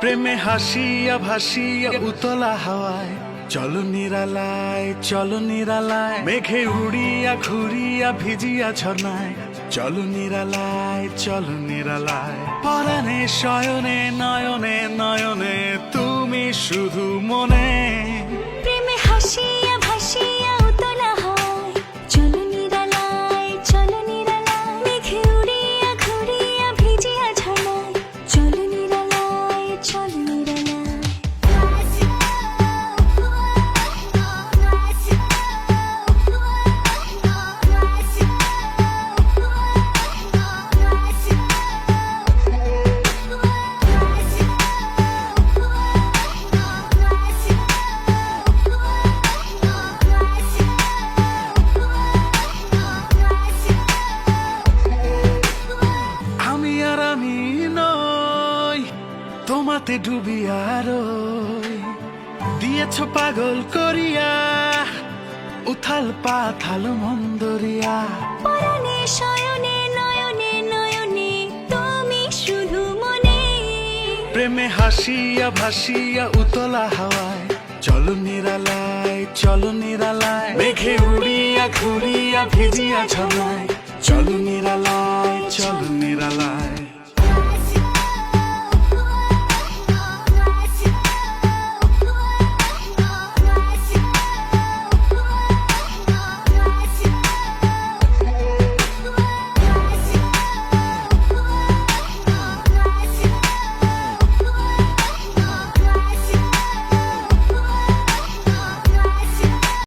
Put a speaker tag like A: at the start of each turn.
A: প্রেমে হাসিয়া ভাসিয়া উতলা হাওয়ায় চলো নিরালায়, চলো নিরালায়, মেঘে উড়িয়া ঘুরিয়া ভিজিয়া ঝর্ণায় চলো নিরালায়, চলো নিরালায়। পরাণে শয়নে নয়নে নয়নে তুমি শুধু মনে।
B: প্রেমে হাসিয়া ভাসিয়া উতলা হাওয়ায় চলো নিরালায়, চলো নিরালায়, মেঘে উড়িয়া ঘুরিয়া ভিজিয়া ঝর্ণায় চলো নিরালায়, চলো নিরালায়।
A: আমি আর আমি নই, তোমাতে ডুবিয়া রই, দিয়েছ পাগল করিয়া উথাল পাথাল মন্দরিয়া।
B: পরাণে শয়নে নয়নে নয়নে তুমি শুধু মনে।
A: প্রেমে হাসিয়া ভাসিয়া উতলা হাওয়ায় চলো নিরালায়, চলো নিরালায়, মেঘে উড়িয়া ঘুরিয়া ভিজিয়া ঝর্ণায়